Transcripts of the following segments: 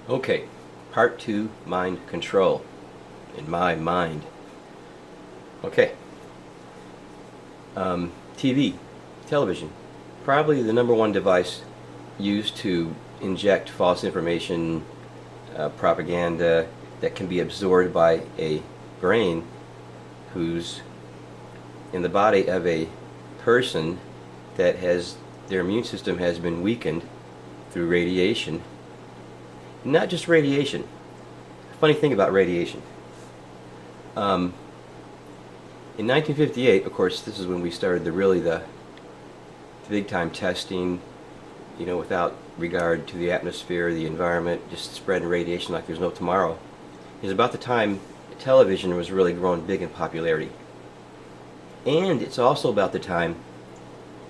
Okay, part 2, mind control in my mind. Okay, TV, television, probably the number one device used to inject false information, propaganda that can be absorbed by a brain who's in the body of a person that has their immune system has been weakened through radiation. Not just radiation. Funny thing about radiation. In 1958, of course, this is when we started the big time testing, without regard to the atmosphere, the environment, just spreading radiation like there's no tomorrow. It was about the time television was really growing big in popularity. And it's also about the time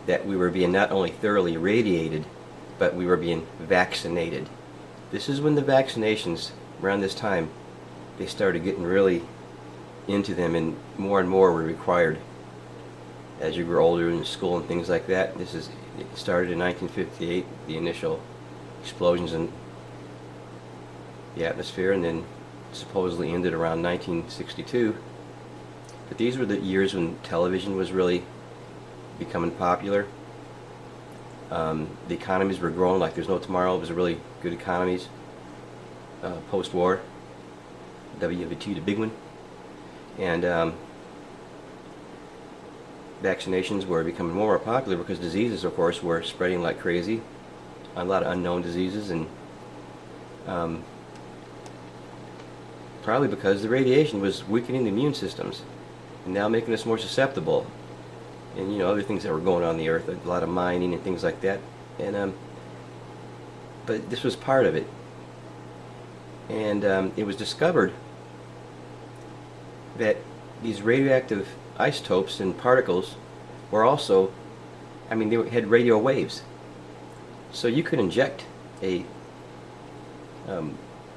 that we were being not only thoroughly radiated, but we were being vaccinated. This is when the vaccinations, around this time, they started getting really into them, and more were required as you grew older in school and things like that. It started in 1958, the initial explosions in the atmosphere, and then supposedly ended around 1962. But these were the years when television was really becoming popular. The economies were growing like there's no tomorrow. It was really good economies post-war. WWT, the big one. And vaccinations were becoming more popular because diseases, of course, were spreading like crazy. A lot of unknown diseases, and probably because the radiation was weakening the immune systems and now making us more susceptible. And other things that were going on in the earth, a lot of mining and things like that. And but this was part of it. And it was discovered that these radioactive isotopes and particles were also, they had radio waves. So you could inject a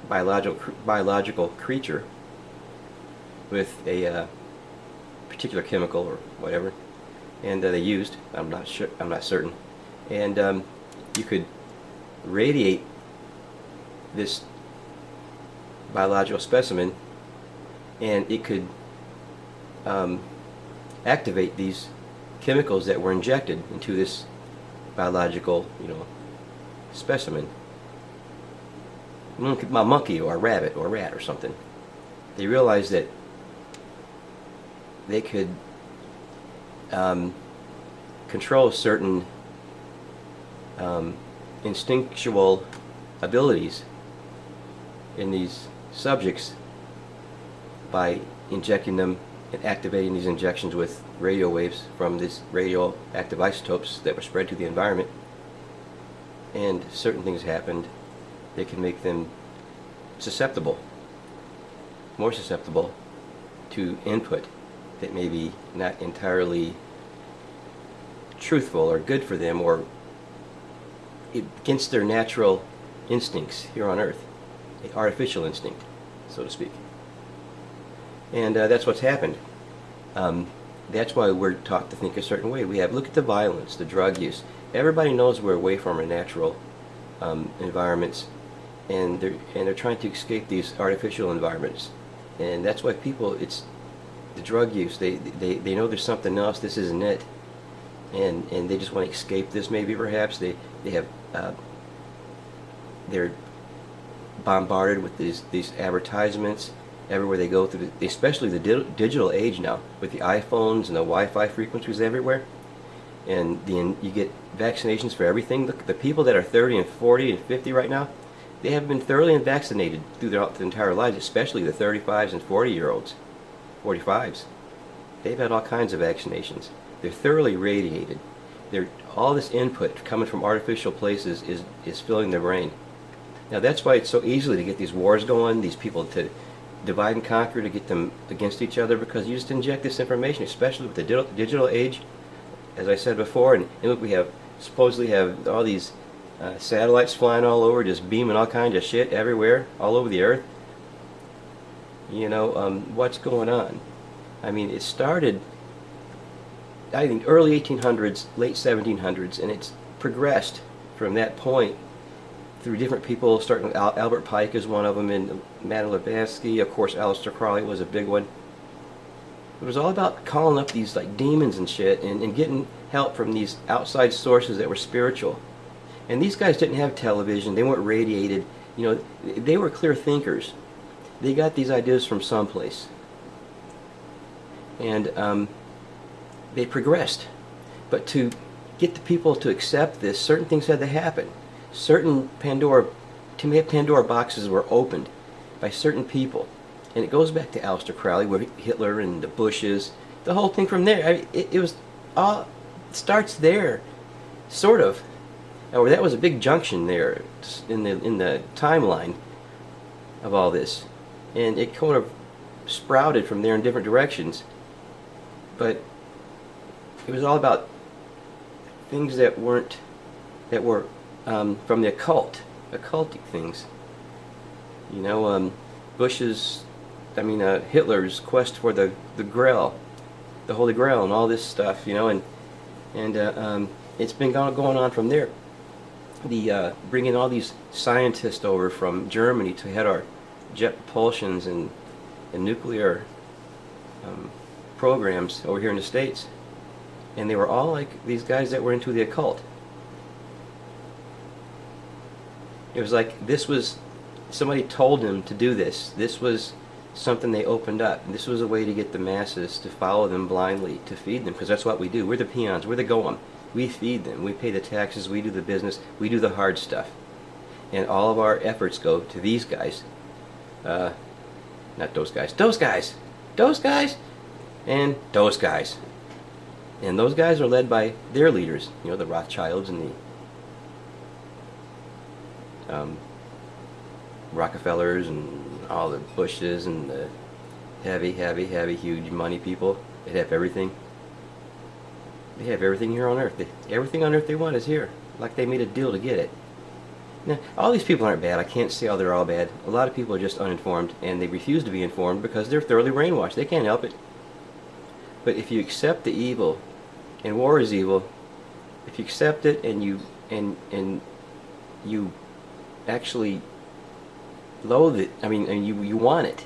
biological creature with a particular chemical or whatever, and they used, I'm not certain, and you could radiate this biological specimen, and it could activate these chemicals that were injected into this biological, specimen. A monkey or a rabbit or a rat or something. They realized that they could control certain instinctual abilities in these subjects by injecting them and activating these injections with radio waves from these radioactive isotopes that were spread to the environment. And certain things happened. They can make them more susceptible to input that may be not entirely truthful or good for them, or against their natural instincts here on Earth, an artificial instinct, so to speak. And that's what's happened. That's why we're taught to think a certain way. Look at the violence, the drug use. Everybody knows we're away from our natural environments, and they're trying to escape these artificial environments. And that's why it's the drug use. They know there's something else. This isn't it, and they just want to escape this. Maybe perhaps they have they're bombarded with these advertisements everywhere they go through, especially the digital age now with the iPhones and the Wi-Fi frequencies everywhere. And then you get vaccinations for everything. The people that are 30 and 40 and 50 right now, they have been thoroughly vaccinated throughout their entire lives, especially the 35s and 40-year-olds, 45s. They've had all kinds of vaccinations. They're thoroughly radiated. All this input coming from artificial places is filling their brain. Now that's why it's so easy to get these wars going, these people to divide and conquer, to get them against each other, because you just inject this information, especially with the digital age, as I said before. And look, we supposedly have all these satellites flying all over, just beaming all kinds of shit everywhere, all over the earth. What's going on? It started, I think, early 1800s, late 1700s, and it's progressed from that point through different people, starting with Albert Pike is one of them, and Madeline Levesky, of course, Aleister Crowley was a big one. It was all about calling up these like demons and shit, and getting help from these outside sources that were spiritual. And these guys didn't have television; they weren't radiated. You know, they were clear thinkers. They got these ideas from someplace, and they progressed. But to get the people to accept this, certain things had to happen. Certain Pandora boxes were opened by certain people. And it goes back to Aleister Crowley, where Hitler and the Bushes, the whole thing from there. I mean, it was all, it starts there, sort of. Or that was a big junction there in the timeline of all this. And it kind of sprouted from there in different directions. But it was all about things that were from the occultic things. You know, Hitler's quest for the Grail, the Holy Grail, and all this stuff. You know, and it's been going on from there. The bringing all these scientists over from Germany to head our jet propulsions and nuclear programs over here in the States. And they were all like these guys that were into the occult. It was like this was, somebody told them to do this. This was something they opened up. And this was a way to get the masses to follow them blindly, to feed them, because that's what we do. We're the peons. We're the goem. We feed them. We pay the taxes. We do the business. We do the hard stuff. And all of our efforts go to these guys. Not those guys. Those guys. Those guys. And those guys. And those guys are led by their leaders. You know, the Rothschilds and the Rockefellers and all the Bushes and the heavy, huge money people. They have everything. They have everything here on Earth. Everything on Earth they want is here. Like they made a deal to get it. Now, all these people aren't bad. I can't say they're all bad. A lot of people are just uninformed, and they refuse to be informed because they're thoroughly brainwashed. They can't help it. But if you accept the evil, and war is evil, if you accept it and you actually loathe it, and you want it.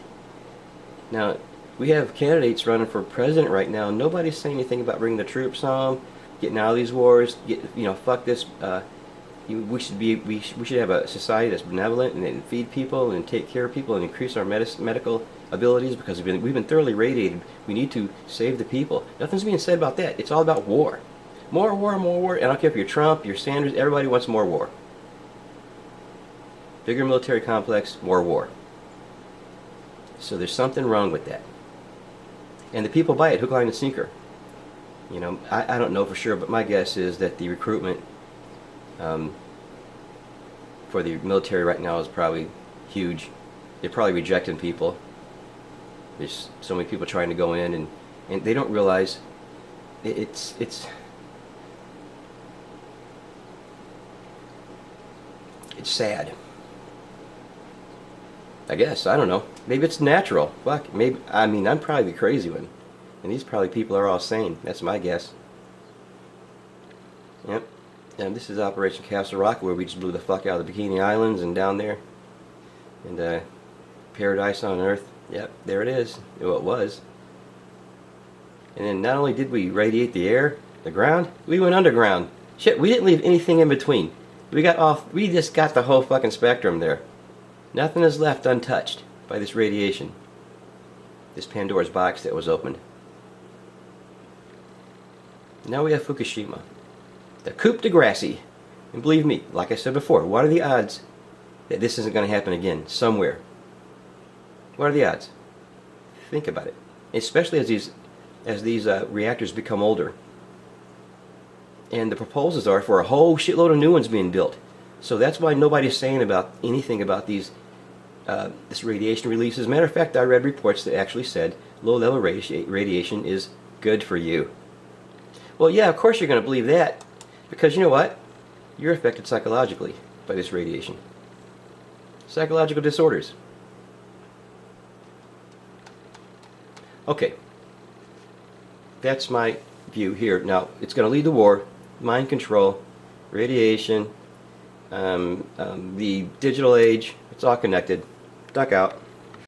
Now, we have candidates running for president right now, and nobody's saying anything about bringing the troops home, getting out of these wars, fuck this. We should have a society that's benevolent and feed people and take care of people and increase our medical abilities, because we've been thoroughly radiated. We need to save the people. Nothing's being said about that. It's all about war. More war, more war. And I don't care if you're Trump, you're Sanders, everybody wants more war. Bigger military complex, more war. So there's something wrong with that. And the people buy it, hook, line, and sinker. You know, I don't know for sure, but my guess is that the recruitment for the military right now is probably huge. They're probably rejecting people. There's so many people trying to go in, and they don't realize it's sad. I guess, I don't know. Maybe it's natural. Fuck, maybe, I'm probably the crazy one. And these probably people are all sane. That's my guess. Yep. And this is Operation Castle Rock, where we just blew the fuck out of the Bikini Islands and down there. And paradise on Earth. Yep, there it is. Well, it was. And then not only did we radiate the air, the ground, we went underground. Shit, we didn't leave anything in between. We just got the whole fucking spectrum there. Nothing is left untouched by this radiation. This Pandora's box that was opened. Now we have Fukushima. The coup de grace. And believe me, like I said before, what are the odds that this isn't going to happen again somewhere? What are the odds? Think about it. Especially as these reactors become older. And the proposals are for a whole shitload of new ones being built. So that's why nobody's saying about anything about these this radiation release. As a matter of fact, I read reports that actually said low-level radiation is good for you. Well, yeah, of course you're going to believe that, because you know what? You're affected psychologically by this radiation. Psychological disorders. Okay. That's my view here. Now, it's going to lead to war, mind control, radiation, The digital age, it's all connected. Duck out.